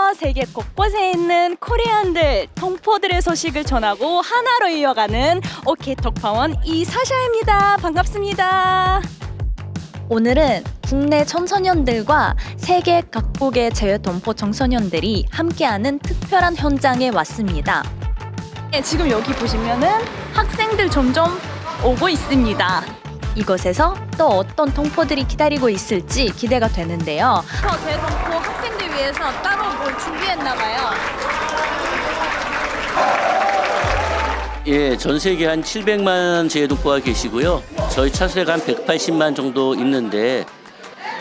안녕하세요. 세계 곳곳에 있는 코리안들, 동포들의 소식을 전하고 하나로 이어가는 오케이 톡파원 이사샤입니다. 반갑습니다. 오늘은 국내 청소년들과 세계 각국의 재외동포 청소년들이 함께하는 특별한 현장에 왔습니다. 네, 지금 여기 보시면은 학생들 점점 오고 있습니다. 이곳에서 또 어떤 동포들이 기다리고 있을지 기대가 되는데요. 재외동포 학생들 위해서 따로 뭘 준비했나 봐요. 예, 전 세계 한 700만 재외동포가 계시고요. 저희 차수가 한 180만 정도 있는데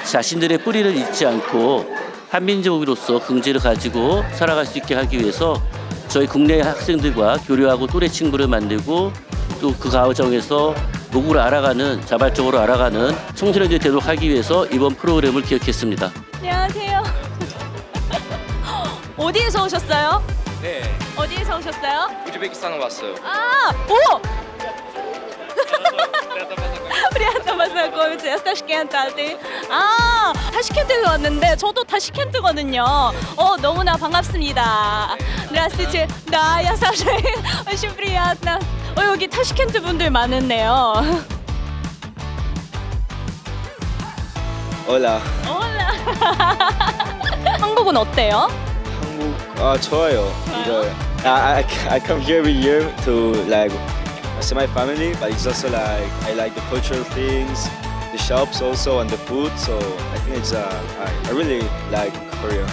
자신들의 뿌리를 잊지 않고 한민족으로서 긍지를 가지고 살아갈 수 있게 하기 위해서 저희 국내 학생들과 교류하고 또래 친구를 만들고 또 그 과정에서 노구를 알아가는, 자발적으로 알아가는 청소년들이 되도록 하기 위해서 이번 프로그램을 기획했습니다. 안녕하세요. 어디에서 오셨어요? 네, 어디에서 오셨어요? 우즈베키스탄 왔어요. 아, 오! 아, 타시켄트에 왔는데 저도 타시켄트거든요. 너무나 반갑습니다. Здравствуйте. Да, я Саша. Очень приятно. 여기 타시켄트 분들 많은데요. Hola. 올라. 한국은 어때요? 한국 좋아요. 이거 I come here every year to like see my family, but it's also like I like the cultural things, the shops also, and the food. So I think it's I really like Korea.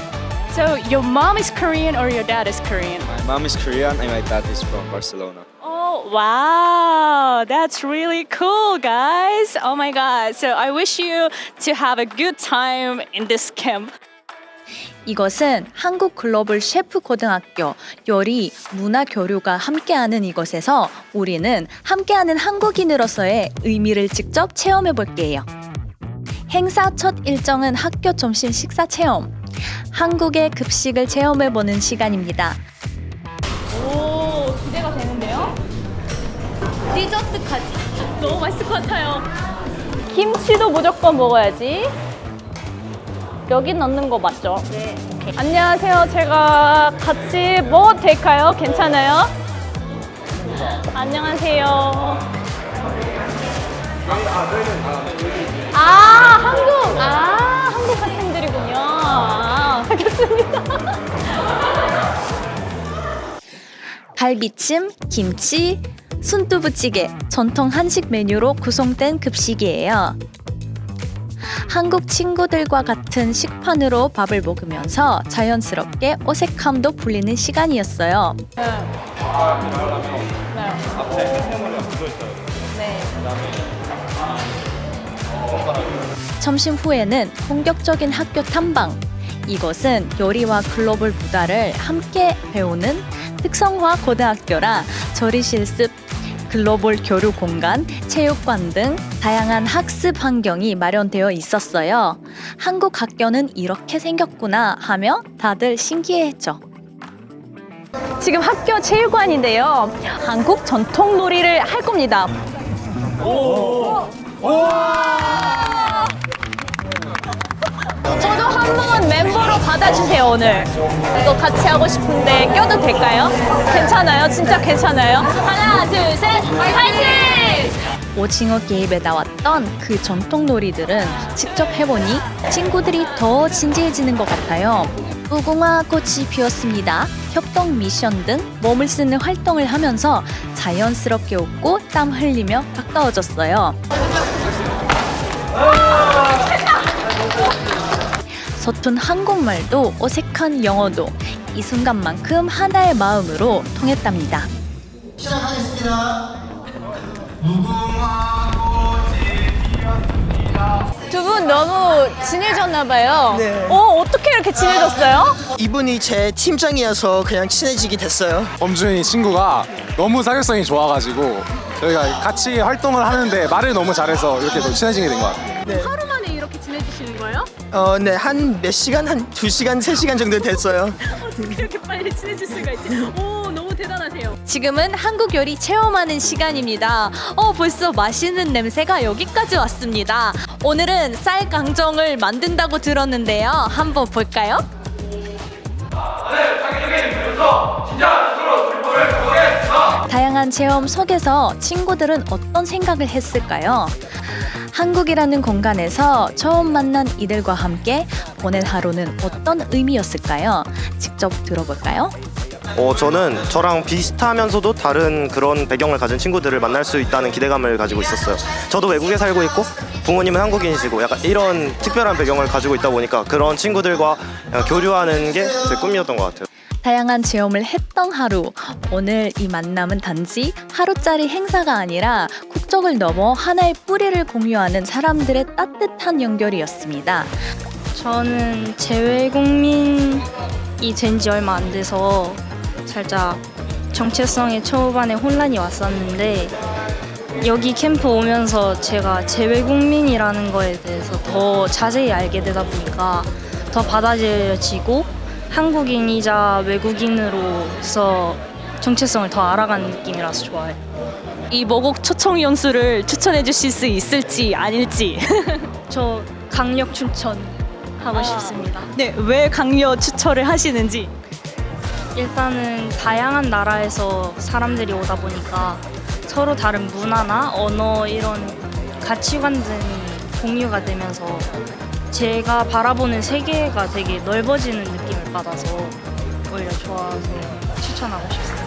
So your mom is Korean or your dad is Korean? My mom is Korean and my dad is from Barcelona. Oh, wow. That's really cool, guys. Oh my God. So I wish you to have a good time in this camp. 이것은 한국 글로벌 셰프 고등학교 요리 문화 교류가 함께하는 이곳에서 우리는 함께하는 한국인으로서의 의미를 직접 체험해 볼게요. 행사 첫 일정은 학교 점심 식사 체험. 한국의 급식을 체험해 보는 시간입니다. 오, 기대가 되는데요? 디저트까지 너무 맛있을 것 같아요. 김치도 무조건 먹어야지. 여기 넣는 거 맞죠? 네. 오케이. 안녕하세요. 제가 같이 먹어도 될까요? 괜찮아요? 안녕하세요. 한국 학생들이군요. 알겠습니다. 갈비찜, 김치, 순두부찌개, 전통 한식 메뉴로 구성된 급식이에요. 한국 친구들과 같은 식판으로 밥을 먹으면서 자연스럽게 어색함도 풀리는 시간이었어요. 점심 후에는 본격적인 학교 탐방. 이곳은 요리와 글로벌 문화를 함께 배우는 특성화 고등학교라 조리 실습, 글로벌 교류 공간, 체육관 등 다양한 학습 환경이 마련되어 있었어요. 한국 학교는 이렇게 생겼구나 하며 다들 신기해했죠. 지금 학교 체육관인데요. 한국 전통 놀이를 할 겁니다. 저도 한번 멤버로 받아주세요, 오늘. 이거 같이 하고 싶은데 껴도 될까요? 괜찮아요? 진짜 괜찮아요? 하나, 둘, 셋, 파이팅! 오징어 게임에 나왔던 그 전통 놀이들은 직접 해보니 친구들이 더 진지해지는 것 같아요. 무궁화 꽃이 피었습니다. 협동 미션 등 몸을 쓰는 활동을 하면서 자연스럽게 웃고 땀 흘리며 가까워졌어요. 서툰 한국말도 어색한 영어도 이 순간만큼 하나의 마음으로 통했답니다. 시작하겠습니다. 두 분 너무 친해졌나 봐요. 네. 어떻게 이렇게 친해졌어요? 이분이 제 팀장이어서 그냥 친해지게 됐어요. 범준이 친구가 너무 사교성이 좋아가지고 저희가 같이 활동을 하는데 말을 너무 잘해서 이렇게 더 친해지게 된 것 같아요. 네. 하루 만에 이렇게 친해지시는 거예요? 네, 한 몇 시간? 한 2시간, 3시간 정도 됐어요. 어떻게 이렇게 빨리 친해질 수가 있지? 너무 대단하세요. 지금은 한국 요리 체험하는 시간입니다. 벌써 맛있는 냄새가 여기까지 왔습니다. 오늘은 쌀 강정을 만든다고 들었는데요. 한번 볼까요? 다양한 체험 속에서 친구들은 어떤 생각을 했을까요? 한국이라는 공간에서 처음 만난 이들과 함께 보낸 하루는 어떤 의미였을까요? 직접 들어볼까요? 저는 저랑 비슷하면서도 다른 그런 배경을 가진 친구들을 만날 수 있다는 기대감을 가지고 있었어요. 저도 외국에 살고 있고 부모님은 한국인이시고 약간 이런 특별한 배경을 가지고 있다 보니까 그런 친구들과 교류하는 게 제 꿈이었던 것 같아요. 다양한 체험을 했던 하루. 오늘 이 만남은 단지 하루짜리 행사가 아니라 국적을 넘어 하나의 뿌리를 공유하는 사람들의 따뜻한 연결이었습니다. 저는 재외국민이 된 지 얼마 안 돼서 살짝 정체성의 초반에 혼란이 왔었는데 여기 캠프 오면서 제가 재외국민이라는 거에 대해서 더 자세히 알게 되다 보니까 더 받아들여지고 한국인이자 외국인으로서 정체성을 더 알아가는 느낌이라서 좋아요. 이 모곡 초청 연수를 추천해 주실 수 있을지 아닐지. 저 강력 추천하고 싶습니다. 네, 왜 강요 추천을 하시는지. 일단은 다양한 나라에서 사람들이 오다 보니까 서로 다른 문화나 언어 이런 가치관 등이 공유가 되면서 제가 바라보는 세계가 되게 넓어지는 느낌을 받아서 오히려 좋아서 추천하고 싶습니다.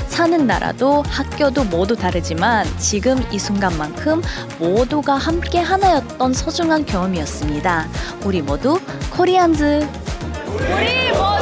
사는 나라도 학교도 모두 다르지만 지금 이 순간만큼 모두가 함께 하나였던 소중한 경험이었습니다. 우리 모두 코리안즈. 우리 모두